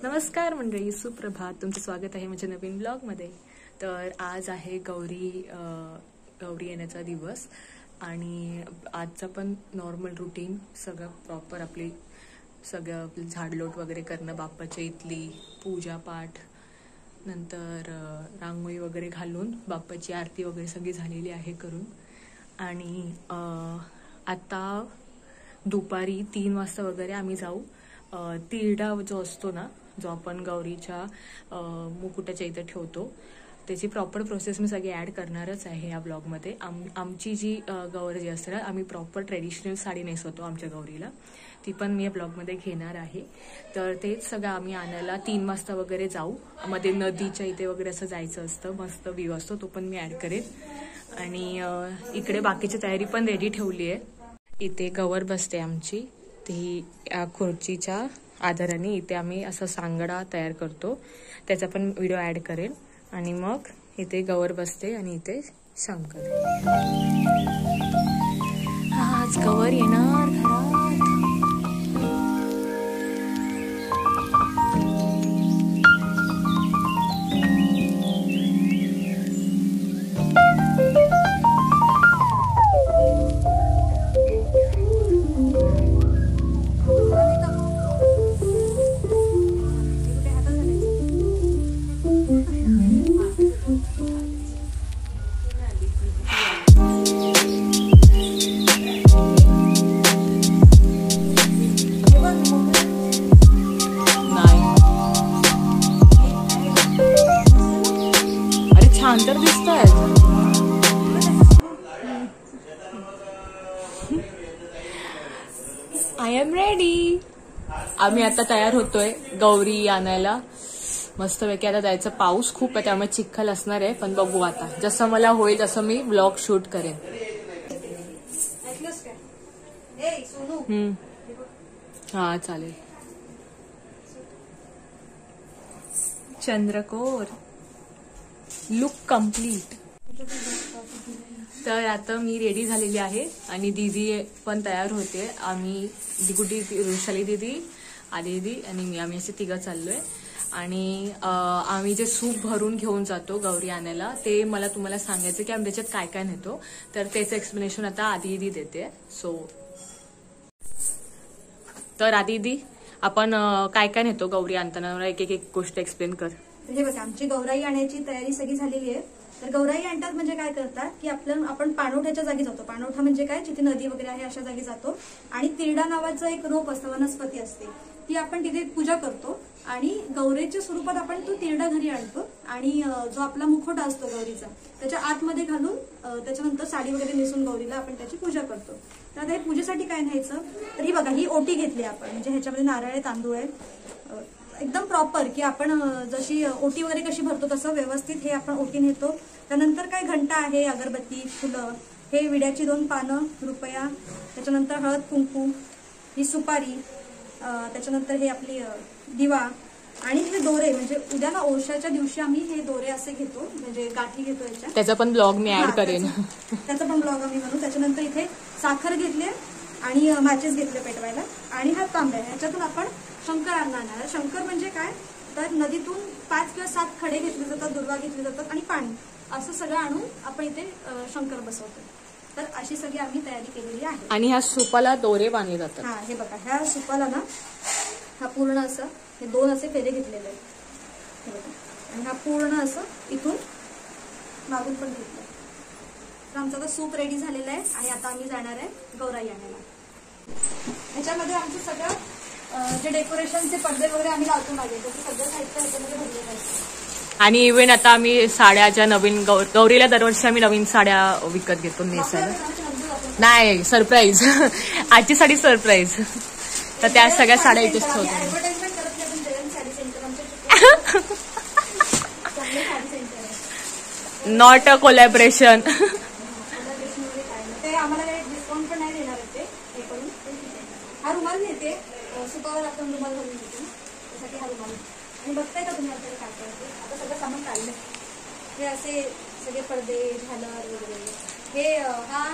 नमस्कार मंडळी, सुप्रभात. तुमचं स्वागत आहे माझ्या नवीन ब्लॉगमध्ये. तर आज आहे गौरी येण्याचा दिवस आणि आजचा पण नॉर्मल रुटीन सगळं प्रॉपर आपली सगळं झाडलोट वगैरे करणं, बाप्पाच्या इथली पूजापाठ, नंतर रांगोळी वगैरे घालून बाप्पाची आरती वगैरे सगळी झालेली आहे करून. आणि आता दुपारी 3 वाजता वगैरे आम्ही जाऊ तिरडा जो असतो ना, जो आपण गौरीच्या मुकुटाच्या इथे ठेवतो, त्याची प्रॉपर प्रोसेस मी सगळी ॲड करणारच आहे या ब्लॉगमध्ये. आमची जी गौर जी असते ना, आम्ही प्रॉपर ट्रेडिशनल साडी नेसवतो आमच्या गौरीला, ती पण मी या ब्लॉगमध्ये घेणार आहे. तर तेच सगळं आम्ही आणायला 3 वाजता वगैरे जाऊ. मध्ये नदीच्या इथे वगैरे असं जायचं असतं, मस्त व्ह्यू असतो, तो पण मी ॲड करेन. आणि इकडे बाकीची तयारी पण रेडी ठेवली आहे. इथे गवर बसते आमची, ती या खुर्चीच्या आधाराने इथे आम्ही असं सांगडा तयार करतो, त्याचा पण व्हिडिओ ॲड करेल. आणि मग इथे गवर बसते आणि इथे शंकर. आज गवर येणार घरात. तर दिसतोय. I am ready. आम्ही आता तयार होतोय गौरी आणायला. मस्तपैकी आता जायचं. पाऊस खूप आहे त्यामुळे चिखल असणार आहे, पण बघू आता जसं मला होईल तसं मी ब्लॉग शूट करेन. हा चालेल. चंद्रकोर लुक कंप्लीट. तर आता मी रेडी झालेली आहे आणि दीदी पण तयार होते. आम्ही गुड्डी, वृषाली दीदी, आदी दीदी आणि आम्ही असे 3 चाललोय. आणि आम्ही जे सूप भरून घेऊन जातो गौरी आणायला, ते मला तुम्हाला सांगायचं की आम्ही त्याच्यात काय काय नेतो. तर त्याचं एक्सप्लेनेशन आता आदी दीदी देते. तर आदी दीदी, आपण काय काय नेतो गौरी आणताना, मला एक गोष्ट एक्सप्लेन कर. हे बघा, आमची गौराई आणायची तयारी सगळी झालेली आहे. तर गौराई आणतात म्हणजे काय करतात की आपण पाणवठ्याच्या जागी जातो. पाणवठा म्हणजे काय, जिथे नदी वगैरे आहे अशा जागी जातो. आणि तिरडा नावाचं एक रोप असतं, वनस्पती असते, ती आपण तिथे पूजा करतो. आणि गौरीच्या स्वरूपात आपण तो तिरडा घरी आणतो. आणि जो आपला मुखवटा असतो गौरीचा, त्याच्या आतमध्ये घालून त्याच्यानंतर साडी वगैरे नेसून गौरीला आपण त्याची पूजा करतो. तर आता हे पूजेसाठी काय न्यायचं, तर ही बघा, ही ओटी घेतली आपण. म्हणजे ह्याच्यामध्ये नारळ आहे, तांदूळ आहे, एकदम प्रॉपर की आपण जशी ओटी वगैरे कशी भरतो तसं व्यवस्थित हे आपण ओटी नेतो. त्यानंतर काय, घंटा आहे, अगरबत्ती, फुलं, हे विड्याची 2 पानं, रुपया, त्याच्यानंतर हळद कुंकू, ही सुपारी, त्याच्यानंतर हे आपली दिवा. आणि हे दोरे, म्हणजे उद्या ना ओशाच्या दिवशी आम्ही हे दोरे असे घेतो, म्हणजे गाठी घेतो याच्या. त्याचा पण ब्लॉग मी ऍड करेन. त्याचा पण ब्लॉग आम्ही बनवू. त्याच्यानंतर इथे साखर घेतली आणि मॅचेस घेतले पेटवायला. आणि हा तांब्या, ह्याच्यातून आपण शंकर आणणार. शंकर म्हणजे काय, तर नदीतून 5 किंवा 7 खडे घेतले जातात, दुर्वा घेतले जातात आणि पाणी, असं सगळं आणून आपण इथे शंकर बसवतो. तर अशी सगळी आम्ही तयारी केलेली आहे. आणि ह्या सुपाला दोरे बांधले जातात. हा, हे बघा, ह्या सुपाला ना, हा पूर्ण असं हे 2 असे फेरे घेतलेले आहेत, हे बघा. आणि हा पूर्ण असं इथून मागून पण घेतलं. तर आमचा आता सूप रेडी झालेला आहे आणि आता आम्ही जाणार आहे गौराई आणायला. ह्याच्यामध्ये आमचं सगळं जे डेकोरेशनचे पडदे वगैरे आम्ही लावतो मागे, त्याचं सगळं साहित्य ह्याच्यामध्ये भरलेलं आहे. आणि इव्हन आता आम्ही साड्याच्या नवीन गौरीला दरवर्षी आम्ही नवीन साड्या विकत घेतो नेसायला. नाही, सरप्राईज. आजची साडी सरप्राईज. तर त्या सगळ्या साड्या इथेच ठेवतो. Not a collaboration. ते आम्हाला काही डिस्काउंट पण नाही देणार ते हे करून. हा रुमाल नेते, सुपावर आपण रुमाल घालून घेतो, त्यासाठी हा रुमाल. आणि बघताय का तुम्ही आपल्याला काय करते, आता सगळं सामान काढलं. हे असे सगळे पडदे, झालर वगैरे. हे हा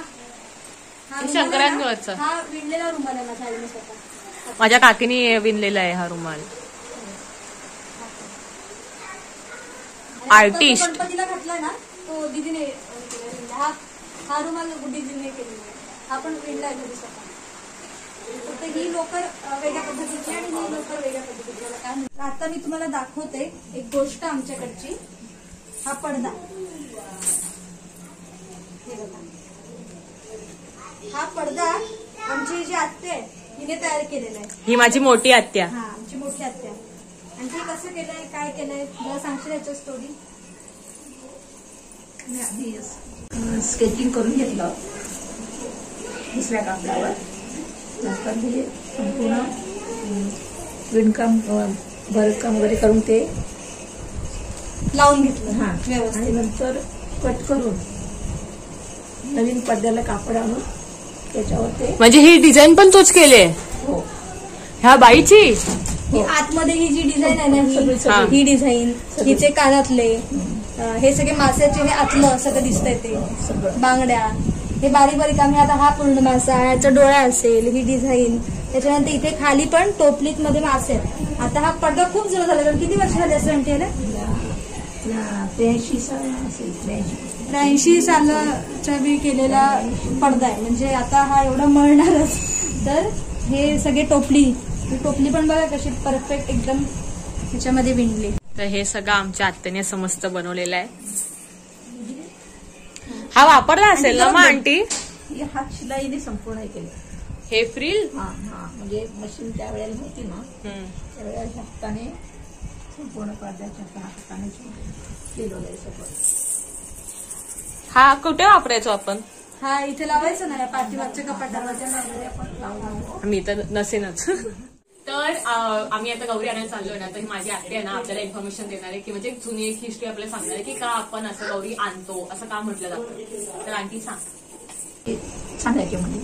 शंकरांवरचा हा विणलेला रुमाल आहे माझ्या आईने स्वतः. माझ्या काकीने विणलेला आहे हा रुमाल. आर्टिस्ट. गणपतीला घातला ना तो दीदीने हा रुमाल दीदीने केलेला आहे. हा पण विणलाय घरी स्वतः. फक्त ही लोकर वेगळ्या पद्धतीची आणि ही लोकर वेगळ्या पद्धतीची. आता मी तुम्हाला दाखवते एक गोष्ट आमच्याकडची. हा पडदा, हे बघा, हा पडदा आमची जी आत्या आहे हिने तयार केलेला आहे. ही माझी मोठी आत्या. हा, आमची मोठी आत्या. आणि ते कसं केलंय, काय केलंय, मला सांगशील याची स्टोरी? आधी स्केचिंग करून घेतलं दुसऱ्या कापडावर. नंतर हे संपूर्ण विणकाम भरतकाम वगैरे करून ते लावून घेतलं. हा, आणि नंतर कट करून नवीन पडद्याला कापड आणून त्याच्यावर ते. म्हणजे ही डिझाईन पण तोच केले? हो. ह्या बाईची ही आतमध्ये ही जी डिझाईन आहे ना, सगळी ही डिझाईन, हिचे कानातले, हे सगळे माशाचे, हे आतलं सगळं दिसतंय ते सगळं, बांगड्या, हे बारीक बारीक आम्ही. आता हा पूर्ण मासा, ह्याचा डोळा असेल, ही डिझाईन. त्याच्यानंतर इथे खाली पण टोपलीत मध्ये मासे आहेत. आता हा पडदा खूप जुना झाला, कारण किती वर्ष झाले असं म्हणते ना? 83 साल असेल, 83 सालाच्या वेळी केलेला पडदा आहे. म्हणजे आता हा एवढा मळणारच. तर हे सगळे टोपली पण बघा कशी परफेक्ट एकदम ह्याच्यामध्ये विणली. तर हे सगळं आमच्या आत्याने समस्त बनवलेलं आहे. हा वापरला असेल ना मग आंटी? हात शिलाईने संपूर्ण केलं हे फ्रिल. हा हा, म्हणजे मशीन त्यावेळेला होती ना, त्यावेळेला हाताने संपूर्ण पडद्याच्या हाताने केलेलं आहे सगळं. हा कुठे वापरायचो आपण? हा इथे लावायचं ना, या पाठीमागच्या कपाटावर आपण. मी तर नसेनच. तर आम्ही आता गौरी आणायला चाललोय ना, तर माझी आत्या आहे ना आपल्याला इन्फॉर्मेशन देणार आहे की म्हणजे जुनी एक हिस्ट्री आपल्याला सांगणार आहे की का आपण असं गौरी आणतो, असं का म्हटलं जातं. तर आंटी सांग. सांगायचे म्हणजे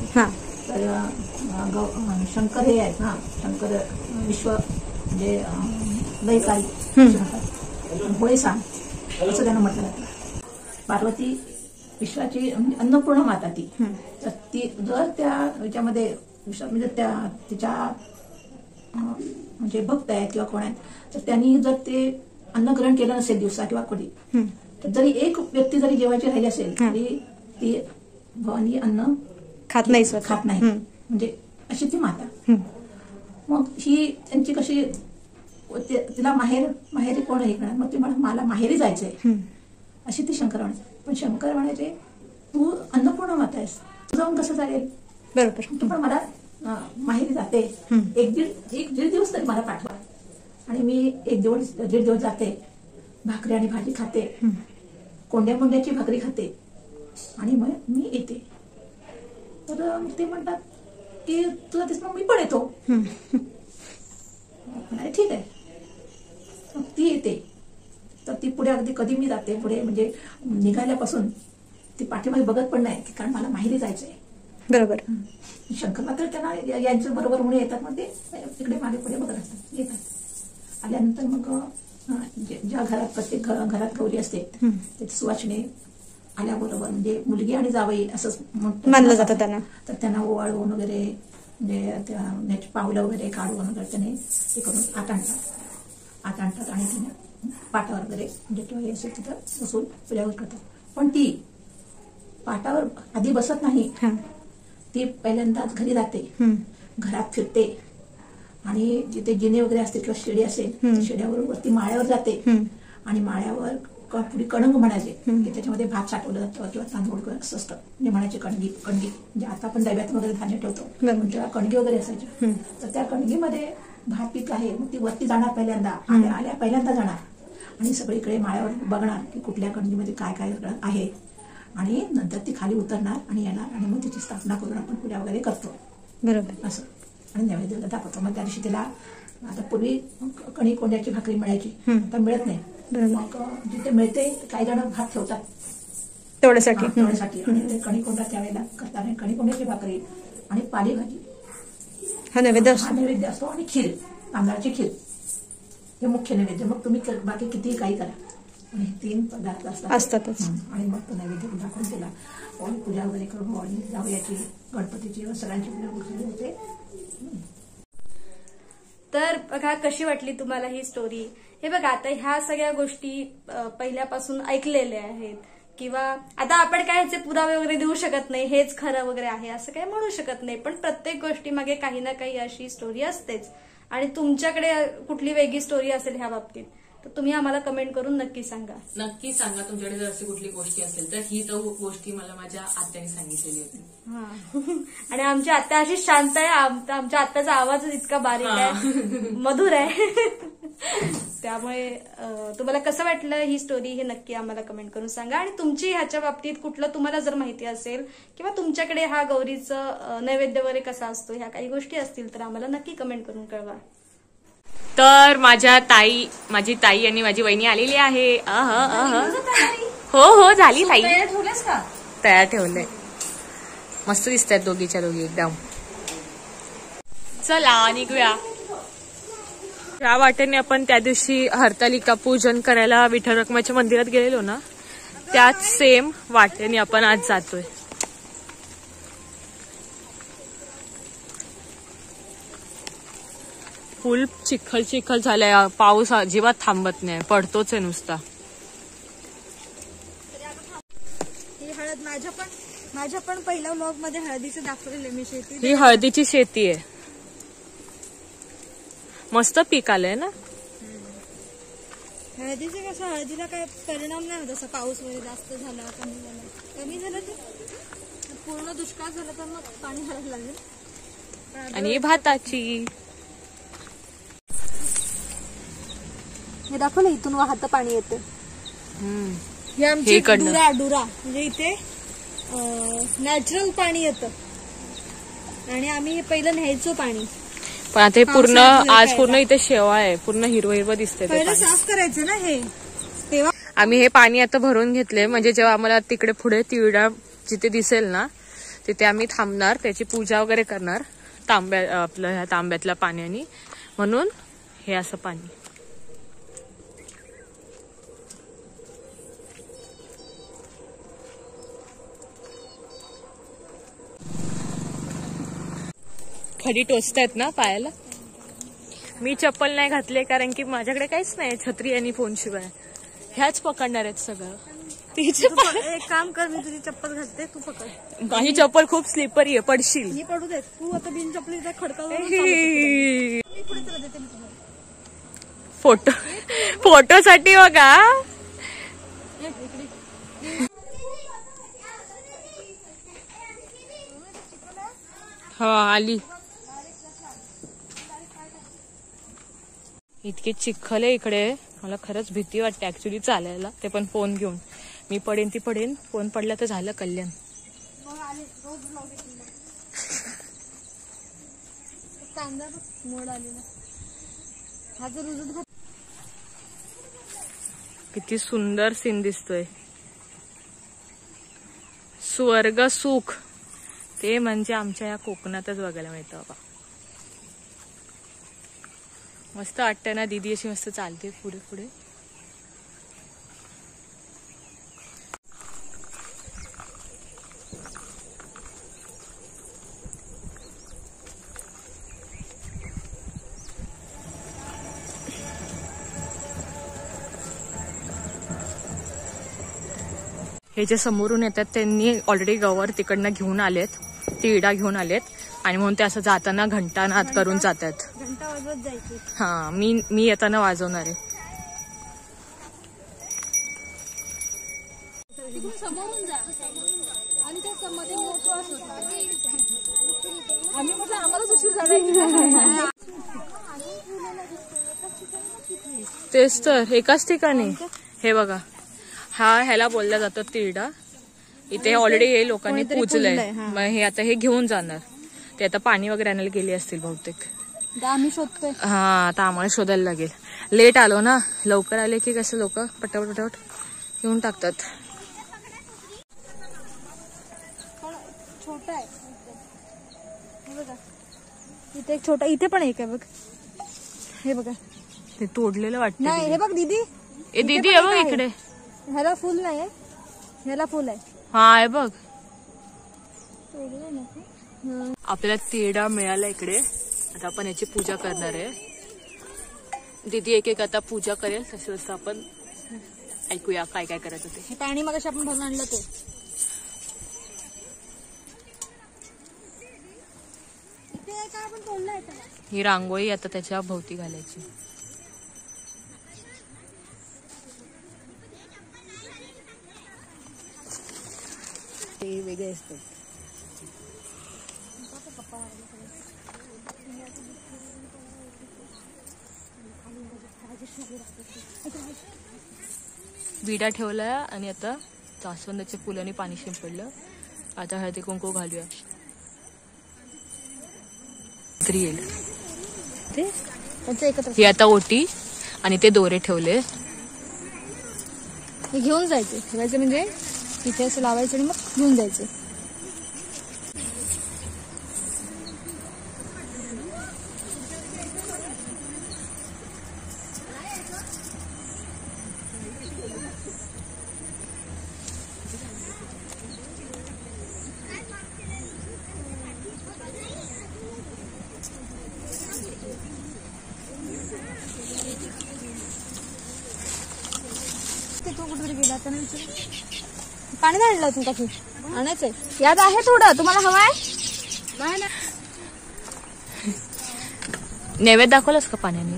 तर शंकर हे आहेत ना, शंकर विश्व म्हणजे लयकारी होय सांग असं त्यांना म्हटलं जातं. पार्वती विश्वाची अन्नपूर्ण माता ती. तर ती जर त्या ह्याच्यामध्ये म्हणजे त्या तिच्या म्हणजे भक्त आहेत किंवा कोण आहेत, तर त्यांनी जर ते अन्न ग्रहण केलं नसेल दिवसा किंवा कधी, तर जरी एक व्यक्ती जरी जेवायची राहिली असेल तरी ती भवानी अन्न खात नाही. म्हणजे अशी ती माता. मग ही त्यांची कशी, तिला माहेरी कोण हे करणार, मग ती मला माहेरी जायचंय अशी ती शंकर म्हणायची. पण शंकर म्हणायचे तू अन्नपूर्ण माता आहेस, तू जाऊन कसं चालेल, बरोबर, तू पण मला माहेरी जाते, एक दीड दिवस तरी मला पाठवा. आणि मी दीड दिवस जाते, भाकरी आणि भाजी खाते, कोंड्याची भाकरी खाते आणि मग मी येते. तर ते म्हणतात की तुला दिसलं मी पण येतो. ठीक आहे. ती येते, तर ती पुढे अगदी कधी मी जाते पुढे, म्हणजे निघाल्यापासून ती पाठीमागे बघत पण नाही, कारण मला माहेरी जायचंय. बरोबर. शंकर मात्र त्यांना यांच्या बरोबर म्हणून येतात, मग ते तिकडे मागे पुढे बघत असतात. येतात, आल्यानंतर मग ज्या घरात प्रत्येक घरात गौरी असते त्याची सुवासिनी आल्याबरोबर म्हणजे मुलगी आणि जावई असंच मानलं जातं त्यांना. तर त्यांना ओवाळून वगैरे म्हणजे त्याची पावलं वगैरे काढून वगैरे त्याने ते करून आत आणतात आणि तिने पाटावर वगैरे म्हणजे किंवा हे असेल तिथं बसून पूजा करतात. पण ती पाटावर आधी बसत नाही, ती पहिल्यांदाच घरी जाते, घरात फिरते आणि जिथे जिने वगैरे असते किंवा शिडी असेल शिड्यावर वरती माळ्यावर जाते आणि माळ्यावर पुढे कणंग म्हणायचे की त्याच्यामध्ये भात साठवलं जातं किंवा तांदूळ असं असतं, म्हणजे म्हणायचे कणगी म्हणजे आता आपण डब्यात वगैरे धान्य ठेवतो तेव्हा कणगी वगैरे असायच्या. तर त्या कणगीमध्ये भात पीक आहे, मग ती वरती जाणार पहिल्यांदा, आल्या पहिल्यांदा जाणार आणि सगळीकडे माळ्यावर बघणार की कुठल्या कणगीमध्ये काय काय आहे आणि नंतर ती खाली उतरणार आणि येणार आणि मग तिची स्थापना करून आपण पूजा वगैरे करतो. बरोबर. असं आणि नैवेद्याला दाखवतो. मग त्या दिवशी तिला आता पूर्वी कणी कोंड्याची भाकरी मिळायची, आता मिळत नाही. मग जिथे मिळते काही जण भात ठेवतात तेवढ्यासाठी आणि कणी कोंडा त्यावेळेला करतात. कणी कोंड्याची भाकरी आणि पालेभाजी हा नैवेद्य असतो आणि खीर, तांदळाची खीर हे मुख्य नैवेद्य. मग तुम्ही बाकी कितीही काही करा आणि 3 पदार्थ असतातच. आणि मग तो नैवेद्य दाखवून तिला पूजा वगैरे करून जावयाची गणपतीची सगळ्यांची पूजा वगैरे होते. तर बघा कशी वाटली तुम्हाला ही स्टोरी. हे बघा आता ह्या सगळ्या गोष्टी पहिल्यापासून ऐकलेल्या आहेत किंवा आता आपण काय ह्याचे पुरावे वगैरे देऊ शकत नाही, हेच खरं वगैरे आहे असं काही म्हणू शकत नाही, पण प्रत्येक गोष्टी मागे काही ना काही अशी स्टोरी असतेच. आणि तुमच्याकडे कुठली वेगळी स्टोरी असेल ह्या बाबतीत तर तुम्ही आम्हाला कमेंट करून नक्की सांगा. नक्की सांगा तुमच्याकडे जर अशी कुठली गोष्टी असेल तर. ही तर गोष्टी मला माझ्या आत्याने सांगितलेली होती. आणि आमची आत्या अशी शांत आहे, आमच्या आत्याचा आवाजच इतका बारीक आहे, मधुर आहे. त्यामुळे तुम्हाला कसं वाटलं ही स्टोरी हे नक्की आम्हाला कमेंट करून सांगा. आणि तुमची ह्याच्या बाबतीत कुठलं तुम्हाला जर माहिती असेल किंवा तुमच्याकडे हा गौरीचं नैवेद्य वगैरे कसा असतो ह्या काही गोष्टी असतील तर आम्हाला नक्की कमेंट करून कळवा. तर माझी ताई आणि माझी वहिनी आलेली आहे. हो झाली ताई. तयार ठेवलंय. मस्त दिसतात दोघीच्या दोघी एकदम. चला निघूया. या वाटेने आपण त्या दिवशी हरतालिका पूजन करायला विठ्ठल रखुमाईच्या मंदिरात गेलेलो ना, त्याच सेम वाटेने आपण आज जातोय. फुल चिखल झालाय. पाऊस अजिबात थांबत नाही, पडतोच आहे नुसता. ही हळद माझ्या पण पहिल्या व्लॉग मध्ये हळदीचं दाखवलेलं मी शेती. ही हळदीची शेती आहे. मस्त पीक आलंय ना. हळदीचे कसं हळदीला काय परिणाम नाही होत असं पाऊस वगैरे जास्त झाला कमी झालं तर पूर्ण दुष्काळ झाला तर मग पाणी घालायला लागेल. आणि भाताची हे दाखवलं इथून वाहत पाणी येते. हे आमची डुरा म्हणजे इथे नॅचरल पाणी येतं आणि आम्ही पहिलं न्यायचो पाणी. पण आता हे पूर्ण आज पूर्ण इथे शेवा आहे, पूर्ण हिरवं दिसतंय. पहिलं साफ करायचं ना हे. तेव्हा आम्ही हे पाणी आता भरून घेतले म्हणजे जेव्हा आम्हाला तिकडे पुढे तिवडा जिथे दिसेल ना तिथे आम्ही थांबणार, त्याची पूजा वगैरे करणार आपलं ह्या तांब्यातल्या पाण्याने. म्हणून हे असं पाणी. खडी टोचतायत ना पायाला. मी चप्पल नाही घातले कारण की माझ्याकडे काहीच नाही छत्री आणि फोन शिवाय. ह्याच पकडणार आहेत सगळं. एक काम कर, मी तुझी चप्पल घालते, तू पकड. माझी चप्पल खूप स्लिपरी आहे, पडशील. मी पडू दे, तू आता बिन चप्पली खडका. फोटोसाठी बघा. हा आली. इतके चिखल आहे इकडे, मला खरंच भीती वाटते ऍक्च्युली चालायला, ते पण फोन घेऊन. मी पडेन ती पडेन, फोन पडला तर झालं कल्याण. किती सुंदर सीन दिसतोय. स्वर्ग सुख ते म्हणजे आमच्या या कोकणातच बघायला मिळतं बाबा. मस्त वाटतं ना. दीदी अशी मस्त चालते पुढे पुढे. हे जे समोरून येतात त्यांनी ऑलरेडी गवर तिकडनं घेऊन आलेत, तिरडा घेऊन आलेत आणि म्हणून ते असं जाताना घंटानाद करून जातात. घंटा वाजवत जायची. हा मी येताना वाजवणार आहे. तेच तर एकाच ठिकाणी. हे बघा, हा ह्याला बोलला जातो तिरडा. इथे ऑलरेडी हे लोकांनी पूजलंय, मग हे आता हे घेऊन जाणार. ते आता पाणी वगैरे आणायला गेले असतील बहुतेक. आम्ही शोधतोय. हा आता आम्हाला शोधायला लागेल. लेट आलो ना, लवकर आले की कसं लोक पटापट घेऊन टाकतात. छोटा आहे इथे, एक छोटा इथे पण एक आहे बघ. हे बघा ते तोडलेलं वाटतं. नाही हे बघ दीदी, ए दीदी हे बघ इकडे. ह्याला फुल नाही, ह्याला फुल आहे. हा हे बघ, आपल्याला तिरडा मिळाला इकडे. आता आपण याची पूजा करणार आहे. दीदी एक एक आता पूजा करेल, तसं आपण ऐकूया काय काय करायचं ते. हे पाणी मगाशी आपण भरून आणलं ते. ही रांगोळी आता त्याच्या भोवती घालायची. ते वेगळे असतात. विडा ठेवला आणि आता जास्वंदाच्या फुलांनी पाणी शिंपडलं. आता हळदी कुंकू घालूया. येईल ही आता ओटी आणि ते दोरे ठेवले. हे घेऊन जायचे, ठेवायचे म्हणजे इथे असं लावायचं आणि मग घेऊन जायचे. तो कुठे गेला त्याने विचार. पाणी नाही आणलं तुमचा खूप आणायचंय. याद आहे थोडं तुम्हाला हवाय? नाही ना. नैवेद्य दाखवलंस का पाण्याने?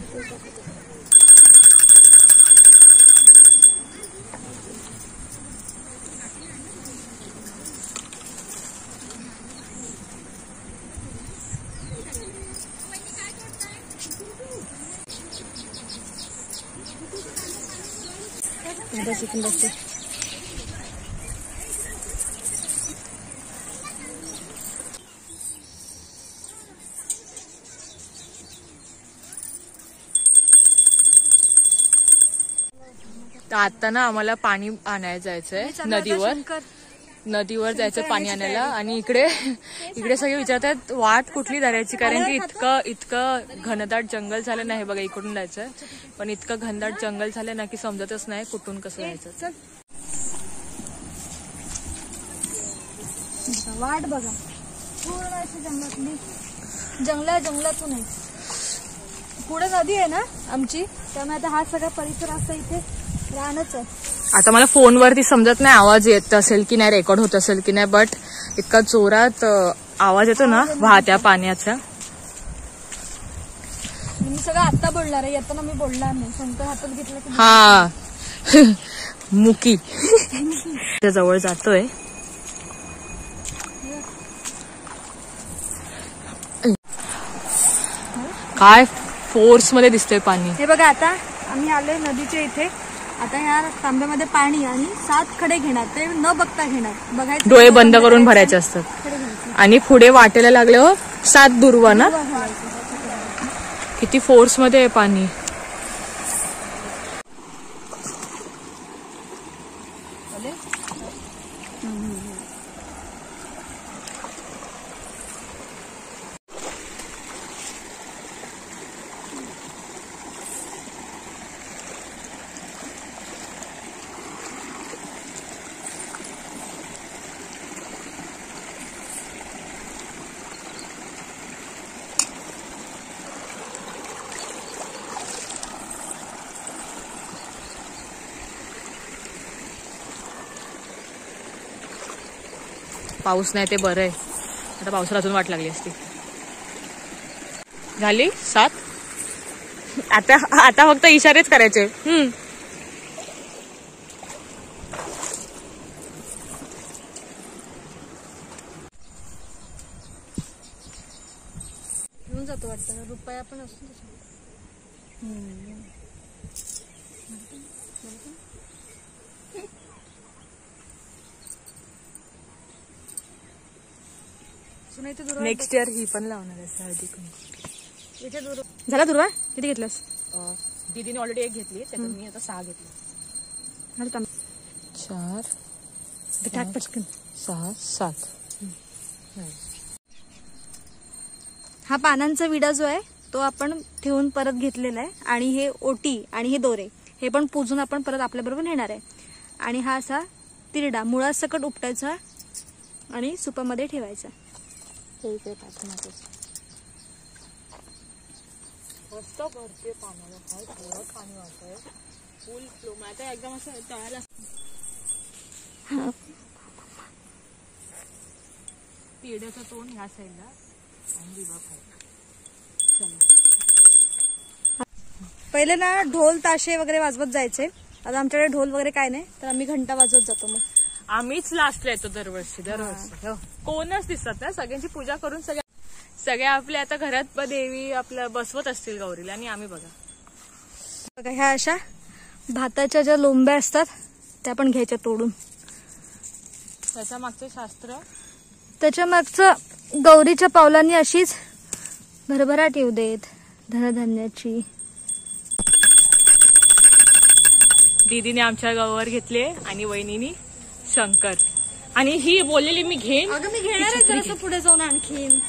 तर आता ना आम्हाला पाणी आणायला जायचंय नदीवर जायचं पाणी आणायला. आणि इकडे सगळे विचारतात वाट कुठली धरायची, कारण की इतकं घनदाट जंगल झालं नाही. बघा इकडून जायचंय, पण इतकं घनदाट जंगल झालं ना की समजतच नाही कुठून कसं जायचं. वाट बघा पूर्ण अशी जंगलातली, जंगलातून आहे. पुढे नदी आहे ना आमची, त्यामुळे आता हा सगळा परिसर असं इथे राहणंच आहे. आता मला फोनवरती समजत नाही आवाज येत असेल की नाही, रेकॉर्ड होत असेल की नाही, बट इतका जोरात आवाज येतो ना वाहत्या पाण्याचा. मी सगळं आता बोलणार आहे, येताना मी बोलणार नाही. शंकर हातात घेतलं की हा मुकी जवळ जातोय. काय फोर्स मध्ये दिसतंय पाणी. हे बघा आता आम्ही आलोय नदीच्या इथे. आता ह्या तांब्यामध्ये पाणी आणि 7 खडे घेणार, ते न बघता घेणार. बघायचं डोळे बंद करून भरायचे असतात. आणि पुढे वाटेला लागल्यावर 7 दुर्वा ना. किती फोर्स मध्ये आहे पाणी. पाऊस नाही ते बरं आहे. आता पावसाला अजून वाट लागली असती. झाली 7. आता फक्त इशारेच करायचे. घेऊन जातो वाटतं. रुपया पण असतो. नेक्स्ट इयर ही पण लावणार आहे हळदी कुंकू. झाला दुर्वा किती घेतलास? दीदीने ऑलरेडी 1 घेतली, त्याच्यात मी आता 6 घेतली. 4 टाक पटकन. 6 7. हा पानांचा विडा जो आहे तो आपण ठेवून परत घेतलेला आहे. आणि हे ओटी आणि हे दोरे हे पण पूजून आपण परत आपल्याबरोबर नेणार आहे. आणि हा असा तिरडा मुळासकट उपटायचा आणि सुपामध्ये ठेवायचा. मस्त भरते पाण्याला, काय थोडं पाणी वाटतंय, फुल फ्लो. आता एकदम असं तळायला पेड्याचं तोंड ह्या साईडला आणि दिवा खायला. चला, पहिले ना ढोल ताशे वगैरे वाजवत जायचे. आता आमच्याकडे ढोल वगैरे काय नाही, तर आम्ही घंटा वाजवत जातो. मग आम्हीच लास्टला येतो दरवर्षी. कोणच दिसत ना, सगळ्यांची पूजा करून सगळ्या आपल्या आता घरात देवी आपलं बसवत असतील गौरीला, आणि आम्ही बघा ह्या अशा भाताच्या ज्या लोंब्या असतात त्या पण घ्यायच्या तोडून. त्याच्या मागचं शास्त्र, त्याच्या मागचं गौरीच्या पावलांनी अशीच भरभराट येऊ देत धनधान्याची. दीदीने आमच्या गावावर घेतले आणि वहिनीनी शंकर. आणि ही बोललेली मी घेईन. अगं मी घेणार आहे जरासं पुढे जाऊन आणखीन.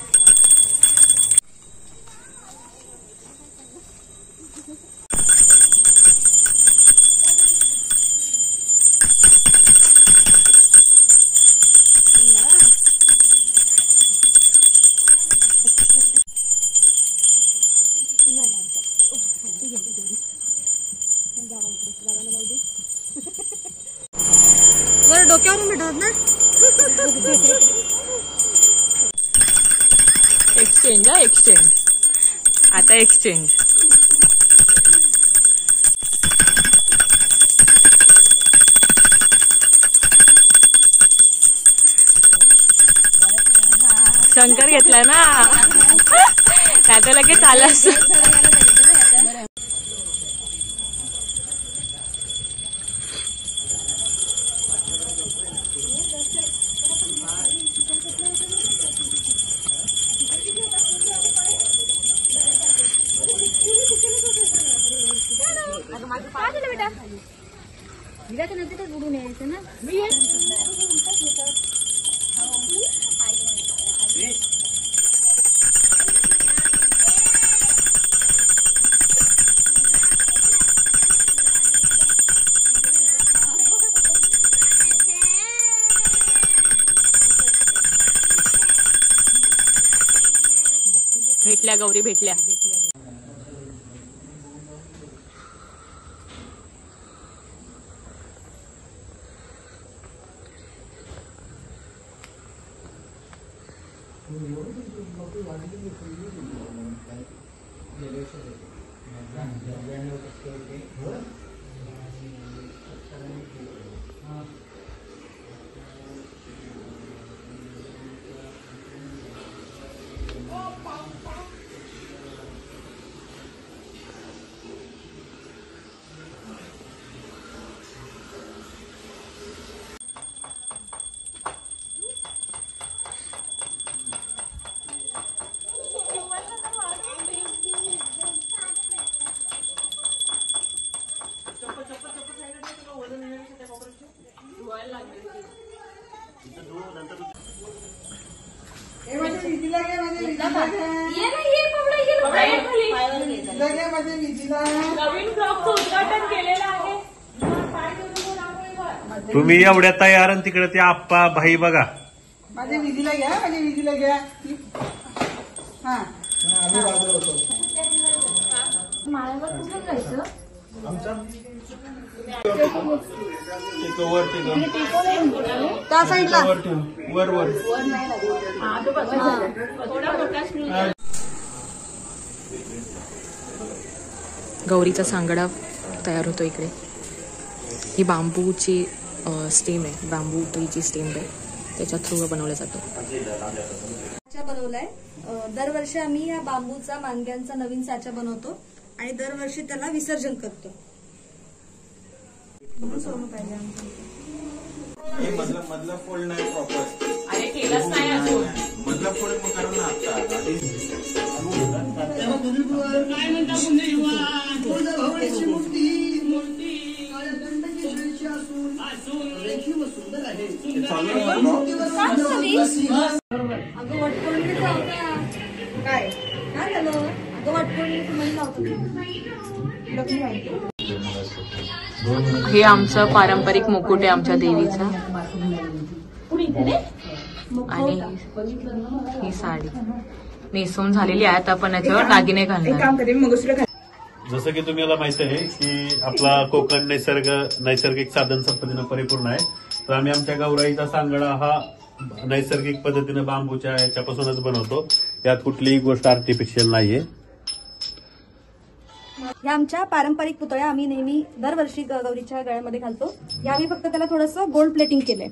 बरं डोक्यावरून भेटतात ना. एक्सचेंज एक्सचेंज, आता एक्सचेंज. शंकर घेतला ना, आता लगेच आला असं. बुडून यायचं ना. भेटल्या गौरी, भेटल्या. उद्घाटन केलेलं आहे. तुम्ही एवढ्या तयार आणि तिकडे ते आप्पा भाई बघा. माझ्या विधीला घ्या, माझ्या विधीला घ्या. हा माळ्यावर कुठं जायचं? त्या साईडला वर वर. गौरीचा सांगडा तयार होतो इकडे. ही बांबूची स्टेम आहे, बांबू ट्रीची स्टेम आहे, त्याच्या थ्रू बनवला जातो. साचा बनवलाय. दरवर्षी आम्ही या बांबूचा मांग्यांचा नवीन साचा बनवतो आणि दरवर्षी त्याला विसर्जन करतो. सोनं पाहिजे मधला फोल्ड नाही प्रॉपर. अरे केलंच नाही अजून. मधला फोल्ड मग करू ना आता. अगं वटपौर्णिमेचा होता काय काय झालं? अगं वटपौर्णिमेचं महिला होतं. हे आमचं पारंपरिक मुकुट आहे आमच्या देवीचा. आणि ही साडी. नेसून झालेली आहे. आता आपण याच्यावर दागिने घालणार. काम करेन मंगळसूत्र जसं की तुम्हाला माहित आहे की आपला कोकण नैसर्गिक साधन संपत्तीनं परिपूर्ण आहे. तर आम्ही आमच्या गौराईचा सांगडा हा नैसर्गिक पद्धतीनं बांबूच्या याच्यापासूनच बनवतो. यात कुठलीही गोष्ट आर्टिफिशियल नाहीये. या आमच्या पारंपरिक पुतळ्या आम्ही नेहमी दरवर्षी गौरीच्या गळ्यामध्ये घालतो. या आम्ही फक्त त्याला थोडंसं गोल्ड प्लेटिंग केलंय.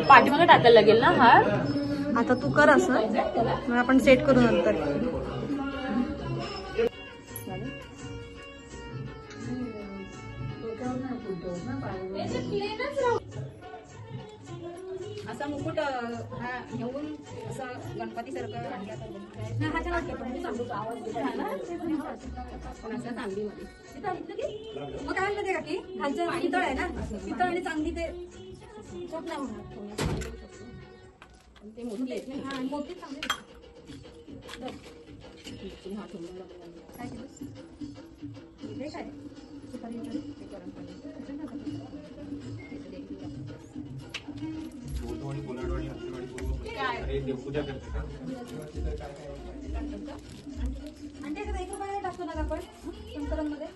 पाठीमागे टाकायला लागेल ना हार. आता तू कर असं, मग आपण सेट करू नंतर. असा मुकुट हा घेऊन असा गणपती सारखं मग काय म्हणते का की खालचं पितळ आहे ना, पितळ आणि चांगली ते चोट नाही होणार. ते मोठी आहेत ना. हा मोठी चांगली काय आणि ते 1 रुपयाला टाकतो ना आपण संकलनमध्ये.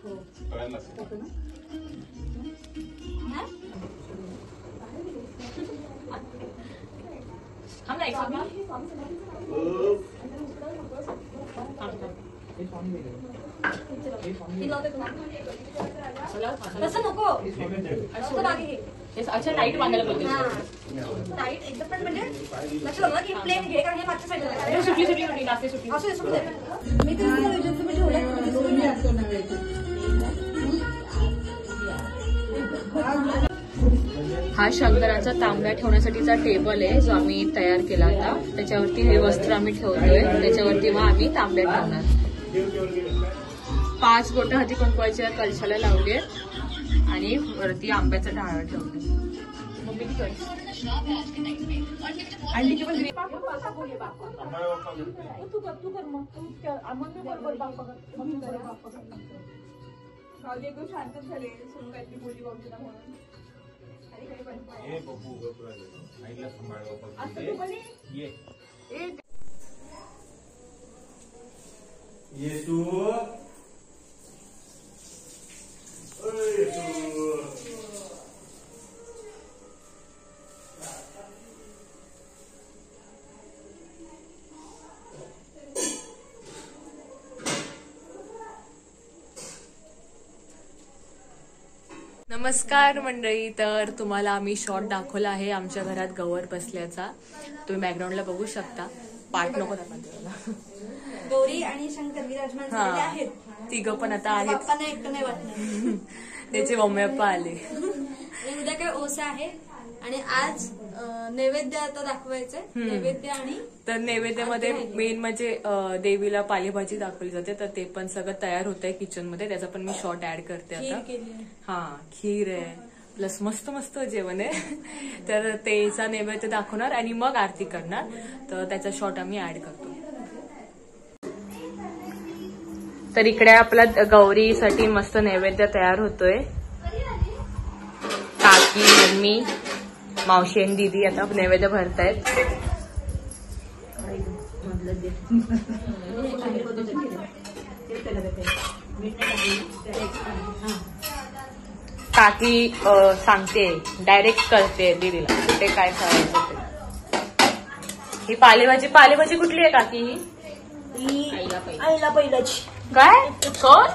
तसं नको, असं मागे घे. अच्छा टाईट बांधायला पाहिजे. टाईट एकदम, पण म्हणजे लक्षात आलं की प्लेन घे, कारण हे मागच्या साईडला सुटली सुटली होती जास्त सुटली. असं सुटू दे. मी तुम्ही ठेवलं. हा शंकराचा तांब्या ठेवण्यासाठीचा टेबल आहे जो आम्ही तयार केला होता. त्याच्यावरती हे वस्त्र आम्ही ठेवतोय. त्याच्यावरती मग आम्ही तांब्या ठेवणार. 5 बोटं हळदी कुंकवाच्या कलशाला लावले आणि वरती आंब्याचा ढाळा ठेवला. नमस्कार मंडळी. तर तुम्हाला आम्ही शॉर्ट दाखवला आहे आमच्या घरात गवर बसल्याचा. तुम्ही बॅकग्राऊंडला बघू शकता. पाठ नको दाखवा. गौरी आणि शंकर विराजमान झालेले आहेत. तिघं पण आता आहेत. बाप्पांना एकटं नाही वाटणार. त्याचे मम्मी पप्पा आले. उद्या काय ओसा आहे आणि आज नैवेद्य आता दाखवायचंय. नैवेद्य आणि तर नैवेद्यामध्ये मेन म्हणजे देवीला पालेभाजी दाखवली जाते. तर ते पण सगळं तयार होत आहे किचन मध्ये. त्याचा पण मी शॉर्ट ऍड करते आता. हा खीर आहे प्लस मस्त मस्त जेवण आहे. तर तेचा नैवेद्य दाखवणार आणि मग आरती करणार. तर त्याचा शॉर्ट आम्ही ऍड करतो. तर इकडे आपला गौरीसाठी मस्त नैवेद्य तयार होतोय. काकी मम्मी मावशी आणि दीदी आता नैवेद्य भरतायत. काकी सांगते डायरेक्ट करते दीदीला कुठे काय करायचं ते. ही पालेभाजी कुठली आहे काकी? ही आईला पहिलाची काय कोण?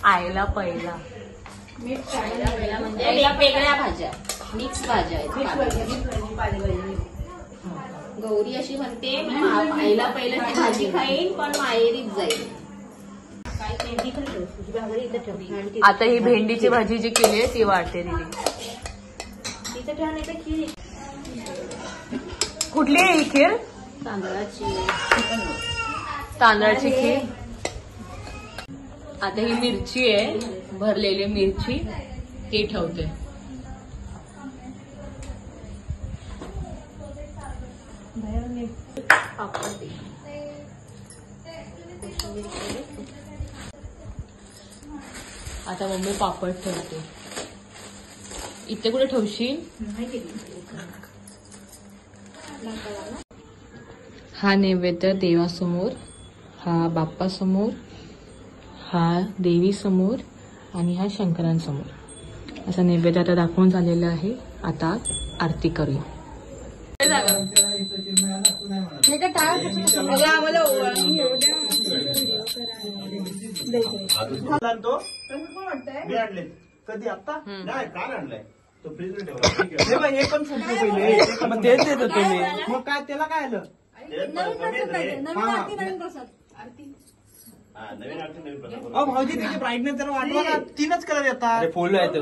आईला पहिला म्हणजे वेगळ्या भाज्या, मिक्स भाज्या आहेत. गौरी अशी म्हणते आईला पहिलं ती भाजी खाईन पण माहेरीच जाईल. आता ही भेंडीची भाजी जी केली आहे ती वाढते दीदी. कुठली आहे ही खीर? तांदळाची खीर. आता ही मिरची आहे भरलेली मिरची ती ठेवते. पापड दे. आता मम्मी पापड ठेवते. इथे कुठे ठेवशील? हा नैवेद्य देवासमोर, हा बाप्पासमोर, हा देवीसमोर आणि हा शंकरांसमोर असा नैवेद्य आता दाखवून झालेला आहे. आता आरती करूया. कधी आता नाही काल आणलाय तो फ्रीज ठेवला. हे पण फुटलं पहिले. मग तेच देत होतो मी. मग काय त्याला काय आलं? नवीन आरती नवीन प्रकार. भाऊजी त्याची ब्राईटनेस जरा वाढवा ना. 3च कलर येतात. फुल आहे ते